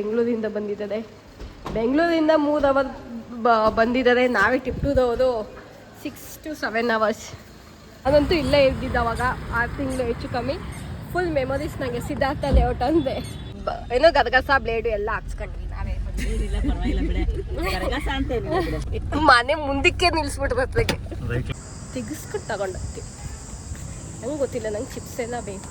ಬೆಂಗಳೂರಿಂದ ಬಂದಿದ್ದಾರೆ. ಬೆಂಗಳೂರಿಂದ 3 ಅವರ್ ಬಂದಿದ್ದಾರೆ. ನಾವೇ ಟಿಪ್ಟುದವರು 6 to 7 hours. ಅದಂತೂ ಇಲ್ಲೇ ಇದ್ದಿದ್ದವಾಗ 6 ತಿಂಗಳು ಹೆಚ್ಚು ಕಮ್ಮಿ. ಫುಲ್ ಮೆಮೊರೀಸ್ ನನಗೆ. ಸಿದ್ಧಾರ್ಥ ಲೇಔಟ್ ಅಂದೆ ಏನೋ ಗದಗಸ ಬ್ಲೇಡು ಎಲ್ಲ ಹಾಕ್ಸ್ಕೊಂಡ್ವಿ ನಾವೇ. ಮನೆ ಮುಂದಕ್ಕೆ ನಿಲ್ಸ್ಬಿಟ್ಟು ಬರ್ತಕ್ಕೆ ತೆಗಿಸ್ಕೊಂಡು ತಗೊಂಡೋಗ್ತೀವಿ. ನಂಗೆ ಗೊತ್ತಿಲ್ಲ, ನಂಗೆ ಚಿಪ್ಸ್ ಎಲ್ಲ ಬೇಕು.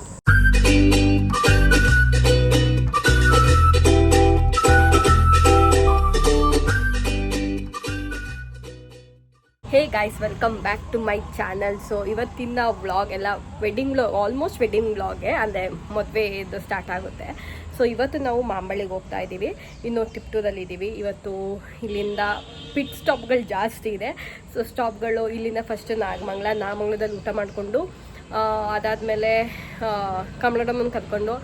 Hey guys, welcome back to my channel. So ಇವತ್ತಿನ ವ್ಲಾಗ್ ಎಲ್ಲ ವೆಡ್ಡಿಂಗ್ ವ್ಲಾಗ್, ಆಲ್ಮೋಸ್ಟ್ ವೆಡ್ಡಿಂಗ್ ವ್ಲಾಗೆ, ಅಂದರೆ ಮದುವೆ ಇದು ಸ್ಟಾರ್ಟ್ ಆಗುತ್ತೆ. ಸೊ ಇವತ್ತು ನಾವು ಮಾಂಬಳ್ಳಿಗೆ ಹೋಗ್ತಾ ಇದ್ದೀವಿ. ಇನ್ನು ಟಿಪ್ಟೂರಲ್ಲಿದ್ದೀವಿ. ಇವತ್ತು ಇಲ್ಲಿಂದ ಪಿಟ್ ಸ್ಟಾಪ್ಗಳು ಜಾಸ್ತಿ ಇದೆ. ಸೊ ಸ್ಟಾಪ್ಗಳು ಇಲ್ಲಿಂದ ಫಸ್ಟ್ ನಾಗಮಂಗಲದಲ್ಲಿ ಊಟ ಮಾಡಿಕೊಂಡು, ಅದಾದಮೇಲೆ ಕಮಲಡಮ್ಮನ ಕರ್ಕೊಂಡು,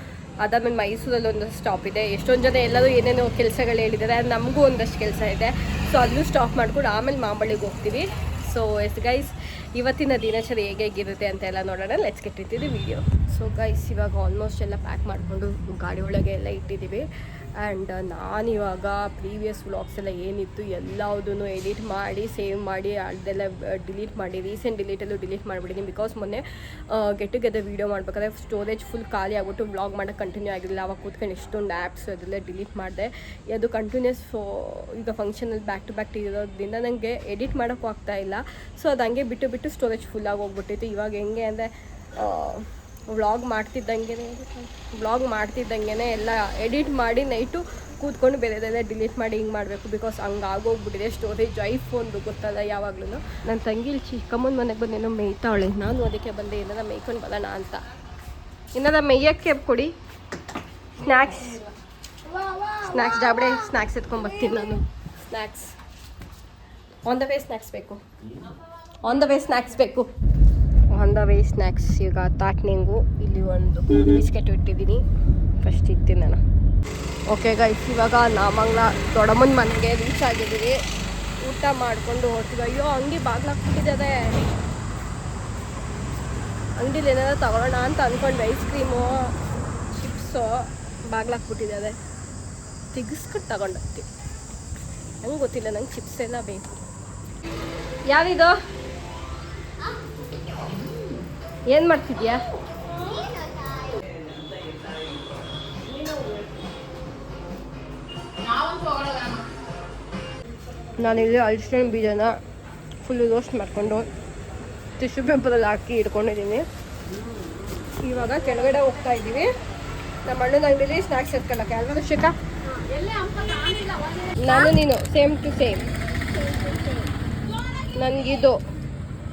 ಅದಾದಮೇಲೆ ಮೈಸೂರಲ್ಲಿ ಒಂದಷ್ಟು ಸ್ಟಾಪ್ ಇದೆ. ಎಷ್ಟೊಂದು ಜನ ಎಲ್ಲರೂ ಏನೇನೋ ಕೆಲಸಗಳು ಹೇಳಿದ್ದಾರೆ, ನಮಗೂ ಒಂದಷ್ಟು ಕೆಲಸ ಇದೆ. ಸೊ ಅಲ್ಲೂ ಸ್ಟಾಪ್ ಮಾಡ್ಕೊಂಡು ಆಮೇಲೆ ಮಾಂಬಳ್ಳಿಗೆ ಹೋಗ್ತೀವಿ. ಸೊ ಎಸ್ ಗೈಸ್, ಇವತ್ತಿನ ದಿನಚರಿ ಹೇಗಿರುತ್ತೆ ಅಂತ ಎಲ್ಲ ನೋಡೋಣ. Let's get it the video. So guys, ಇವಾಗ ಆಲ್ಮೋಸ್ಟ್ ಎಲ್ಲ ಪ್ಯಾಕ್ ಮಾಡಿಕೊಂಡು ಗಾಡಿ ಒಳಗೆ ಎಲ್ಲ ಇಟ್ಟಿದ್ದೀವಿ. ಆ್ಯಂಡ್ ನಾನಿವಾಗ ಪ್ರೀವಿಯಸ್ ವ್ಲಾಗ್ಸ್ ಎಲ್ಲ ಏನಿತ್ತು ಎಲ್ಲದನ್ನು ಎಡಿಟ್ ಮಾಡಿ ಸೇವ್ ಮಾಡಿ ಅದೆಲ್ಲ ಡಿಲೀಟ್ ಮಾಡಿ, ರೀಸೆಂಟ್ ಡಿಲೀಟಲ್ಲೂ ಡಿಲೀಟ್ ಮಾಡಿಬಿಟ್ಟಿದ್ದೀನಿ. ಬಿಕಾಸ್ ಮೊನ್ನೆ ಗೆಟ್ ಟುಗೆದರ್ ವೀಡಿಯೋ ಮಾಡಬೇಕಾದ್ರೆ ಸ್ಟೋರೇಜ್ ಫುಲ್ ಖಾಲಿ ಆಗ್ಬಿಟ್ಟು ವ್ಲಾಗ್ ಮಾಡೋಕ್ಕೆ ಕಂಟಿನ್ಯೂ ಆಗಿರಲಿಲ್ಲ. ಅವಾಗ ಕೂತ್ಕೊಂಡು ಎಷ್ಟೊಂದು ಆ್ಯಪ್ಸ್ ಅದೆಲ್ಲ ಡಿಲೀಟ್ ಮಾಡಿದೆ. ಅದು ಕಂಟಿನ್ಯೂಸ್ ಈಗ ಫಂಕ್ಷನಲ್ಲಿ ಬ್ಯಾಕ್ ಟು ಬ್ಯಾಕ್ ಇರೋದ್ರಿಂದ ನನಗೆ ಎಡಿಟ್ ಮಾಡೋಕ್ಕೂ ಆಗ್ತಾಯಿಲ್ಲ. ಸೊ ಅದು ಹಂಗೆ ಬಿಟ್ಟು ಸ್ಟೋರೇಜ್ ಫುಲ್ಲಾಗಿ ಹೋಗ್ಬಿಟ್ಟಿತ್ತು. ಇವಾಗ ಹೆಂಗೆ ಅಂದರೆ ವ್ಲಾಗ್ ಮಾಡ್ತಿದ್ದಂಗೆ ಎಲ್ಲ ಎಡಿಟ್ ಮಾಡಿ ನೈಟು ಕೂತ್ಕೊಂಡು ಬೇರೆದೆಲ್ಲ ಡಿಲೀಟ್ ಮಾಡಿ ಹಿಂಗೆ ಮಾಡಬೇಕು. ಬಿಕಾಸ್ ಹಂಗೆ ಆಗೋಗ್ಬಿಟ್ಟಿದೆ ಸ್ಟೋರೇಜ್. ಐಫೋನ್ದು ಗೊತ್ತಲ್ಲ ಯಾವಾಗಲೂ. ನನ್ನ ತಂಗಿ ಚಿಕ್ಕಮ್ಮನ ಮನೆಗೆ ಬಂದು ಏನೋ ಮೇಯ್ತಾವಳೆ. ನಾನು ಅದಕ್ಕೆ ಬಂದೆ ಏನಾರ ಮೇಯ್ಕೊಂಡು ಬರೋಣ ಅಂತ. ಏನಾರ ಮೇಯ್ಯಕ್ಕೆ ಕೊಡಿ. ಸ್ನ್ಯಾಕ್ಸ್ ಜಾಬಡೆ ಸ್ನ್ಯಾಕ್ಸ್ ಎತ್ಕೊಂಡ್ಬರ್ತೀನಿ ನಾನು. Snacks on the way snacks ಬೇಕು. ಸ್ನ್ಯಾಕ್ಸ್ ಈಗ ತಾಟ್ನಿಂಗು. ಇಲ್ಲಿ ಒಂದು ಬಿಸ್ಕೆಟ್ ಇಟ್ಟಿದ್ದೀನಿ, ಫಸ್ಟ್ ಇರ್ತೀನಿ ನಾನು. ಓಕೆ ಗೈಸ್, ಇವಾಗ ನಾಮಂಗ್ಲ ದೊಡ್ಡಮ್ಮನ ಮನೆಗೆ ರೀಚ್ ಆಗಿದ್ದೀವಿ. ಊಟ ಮಾಡಿಕೊಂಡು ಹೋಗ್ತೀವಿ. ಅಯ್ಯೋ, ಅಂಗಡಿ ಬಾಗ್ಲಾಕ್ಬಿಟ್ಟಿದ್ದಾರೆ. ಅಂಗಡಿಲಿ ಏನಾದ್ರು ತಗೊಳ್ಳೋಣ ಅಂತ ಅಂದ್ಕೊಂಡು ಐಸ್ ಕ್ರೀಮು ಚಿಪ್ಸು ಬಾಗ್ಲಾಕ್ಬಿಟ್ಟಿದ್ದಾರೆ. ತೆಗಿಸ್ಕೊಂಡು ತಗೊಂಡೋಗ್ತೀವಿ. ನಂಗೆ ಗೊತ್ತಿಲ್ಲ, ನಂಗೆ ಚಿಪ್ಸ್ ಎಲ್ಲ ಬೇಕು. ಯಾರಿದು? ಏನು ಮಾಡ್ತಿದ್ಯಾ? ನಾನಿಲ್ಲಿ ಹಲಸಿನ ಬೀಜನ ಫುಲ್ಲು ರೋಸ್ಟ್ ಮಾಡಿಕೊಂಡು ಟಿಶ್ಯೂ ಪೇಪರಲ್ಲಿ ಹಾಕಿ ಇಟ್ಕೊಂಡಿದ್ದೀನಿ. ಇವಾಗ ಕೆಳಗಡೆ ಹೋಗ್ತಾ ಇದ್ದೀವಿ. ನಮ್ಮ ಅಣ್ಣನ ಅಂಗಡಿಲಿ ಸ್ನ್ಯಾಕ್ಸ್ ಎತ್ಕೊಳ್ಳೋಕ್ಕೆ ಅಲ್ವಾ ಶಿಖಾ? ನಾನು ನೀನು ಸೇಮ್ ಟು ಸೇಮ್. ನನಗಿದು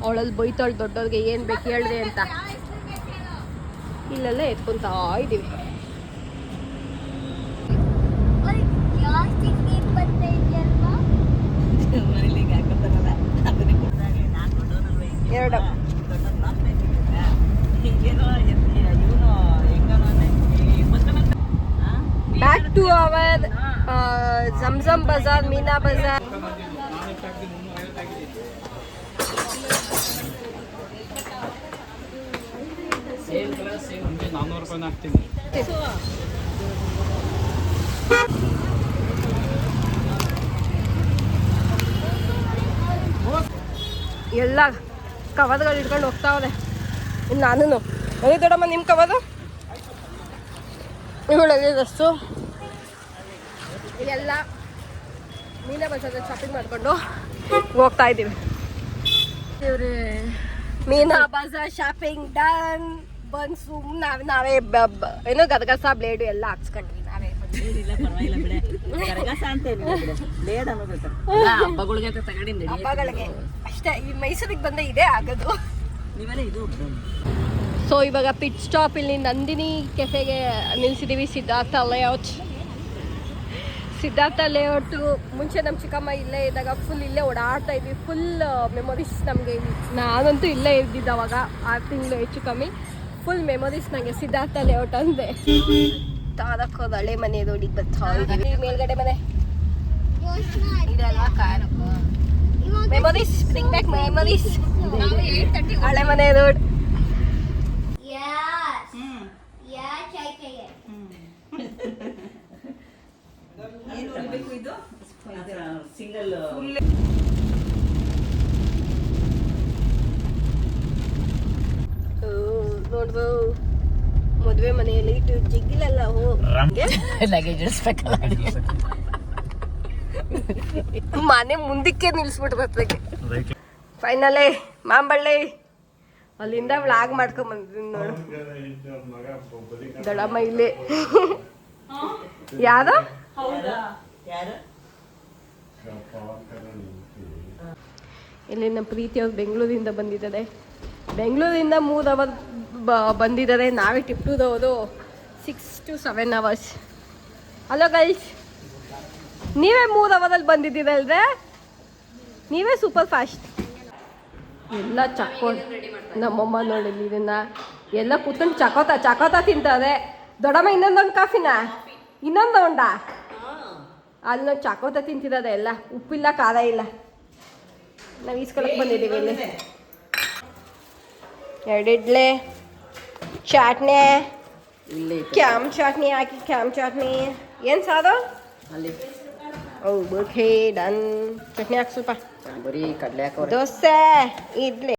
ಅವಳಲ್ಲಿ ಬೈತಾಳು ದೊಡ್ಡವ್ರಿಗೆ ಏನು ಬೇಕು ಹೇಳಿದೆ ಅಂತ. ಇಲ್ಲೆಲ್ಲ ಎತ್ಕೊತಾ ಇದ್ದೀವಿ. ಎರಡು ಬ್ಯಾಕ್ ಟು ಅವರ್ ಜಮ್ಜಮ್ ಬಜಾರ್, ಮೀನಾ ಬಜಾರ್. ಎಲ್ಲ ಕವರ್ಗಳು ಇಟ್ಕೊಂಡು ಹೋಗ್ತಾವ್ರೆ. ಇನ್ನು ನಾನು ಅದೇ ದೊಡ್ಡಮ್ಮ ನಿಮ್ಮ ಕವರು ಇವಳಲ್ಲಿ ರಸ್ತು ಎಲ್ಲ ಮೀನಾ ಬಜಾರಲ್ಲಿ ಶಾಪಿಂಗ್ ಮಾಡಿಕೊಂಡು ಹೋಗ್ತಾ ಇದ್ದೀವಿ. ಮೀನಾ ಬಜಾರ್ ಶಾಪಿಂಗ್ ಡನ್. ಬನ್ಸು ನಾವೇ ಏನೋ ಗದಗಸ ಬ್ಲೇಡು ಎಲ್ಲ ಹಾಕ್ಸ್ಕೊಂಡ್ವಿ ನಾವೇ. ಹಬ್ಬಗಳಿಗೆ ಅಷ್ಟೇ. ಈ ಮೈಸೂರಿಗೆ ಬಂದೆ ಇದೇ ಆಗೋದು. ಸೊ ಇವಾಗ ಪಿಟ್ ಸ್ಟಾಪ್ ಇಲ್ಲಿ ನಂದಿನಿ ಕೆಫೆಗೆ ನಿಲ್ಸಿದ್ದೀವಿ. ಸಿದ್ಧಾರ್ಥ ಲೇಔಟು ಮುಂಚೆ ನಮ್ಮ ಚಿಕ್ಕಮ್ಮ ಇಲ್ಲೇ ಇದ್ದಾಗ ಫುಲ್ ಇಲ್ಲೇ ಓಡಾಡ್ತಾ ಇದ್ವಿ. ಫುಲ್ ಮೆಮೊರೀಸ್ ನಮಗೆ. ನಾನಂತೂ ಇಲ್ಲೇ ಇದ್ದಿದ್ದು ಅವಾಗ 6 ತಿಂಗಳು ಹೆಚ್ಚು ಕಮ್ಮಿ. ಫುಲ್ ಮೆಮೊರೀಸ್ ನನಗೆ. ಸಿದ್ಧಾರ್ಥ ಲೇಔಟ್ ಅಂದೆ ತಾರಕ್ಕೋದು ಹಳೆ ಮನೆ ರೋಡಿಗೆ ಬರ್ತಾ ಇದ್ದೀವಿ. ಮೇಲ್ಗಡೆ ಮನೆ ಇದೆಲ್ಲ car. Memories, bring back memories. ಹಳೆ ಮನೆ ರೋಡ್. ಸಿಂಗಲ್ ನೋಡ್ದು ಮದುವೆ ಮನೆಯಲ್ಲಿ ಇಟ್ಟು ಜಿಗ್ಗಿಲಲ್ಲ ಮನೆ ಮುಂದಕ್ಕೆ ನಿಲ್ಸ್ಬಿಟ್ಟು ಬರ್ಬೇಕು. ಫೈನಲೇ ಮಾಂಬಳ್ಳಿ ಅಲ್ಲಿಂದ ವ್ಲಾಗ್ ಮಾಡ್ಕೊಂಡ್ ಬಂದಿದ್ದೀನಿ ನೋಡು. ದೊಡ್ಡಮ್ಮ ಇಲ್ಲಿ ಯಾರು ಇಲ್ಲಿ ನಮ್ಮ ಪ್ರೀತಿ ಅವ್ರು ಬೆಂಗಳೂರಿಂದ ಬಂದಿದ್ದಾರೆ. ಬೆಂಗಳೂರಿಂದ 3 ಅವರ್ ಬಂದಿದ್ದಾರೆ. ನಾವೇ ಟಿಪ್ಟುದವರು 6 to 7 hours. ಹಲೋ ಗೈಸ್, ನೀವೇ 3 ಅವರಲ್ಲಿ ಬಂದಿದ್ದೀರಲ್ರೆ, ನೀವೇ ಸೂಪರ್ ಫಾಸ್ಟ್. ಎಲ್ಲ ಚಕ್ಕೋ ನಮ್ಮಮ್ಮ ನೋಡಿಲ್ಲ ಇದನ್ನ ಎಲ್ಲ ಕೂತ್ಕೊಂಡು ಚಕೋತ ತಿಂತಾರೆ. ದೊಡ್ಡಮ್ಮ ಇನ್ನೊಂದೊಂದು ಕಾಫಿನ ಇನ್ನೊಂದು ಉಂಡ ಅಲ್ಲಿ ನಾವು ಚಕೋತ ತಿಂತಿರೋದೆ. ಎಲ್ಲ ಉಪ್ಪಿಲ್ಲ ಖಾರ ಇಲ್ಲ. ನಾವು ಈಸ್ಕೊಳಕ್ಕೆ ಬಂದಿದ್ದೀವಿ. ಇಲ್ಲಿ 2 ಇಡ್ಲಿ, ಚಟ್ನಿ, ಕ್ಯಾಮ್ ಚಟ್ನಿ ಹಾಕಿ ಕ್ಯಾಮ್ ಚಟ್ನಿ. ಏನು ಸಾರು ಅಲ್ಲಿ ಓಕೆ ಡನ್. ಚಟ್ನಿ ಹಾಕಿ ಸ್ವಲ್ಪ. ಬರೀ ಕಡಲೆ ಹಾಕೋ ದೋಸೆ ಇಡ್ಲಿ.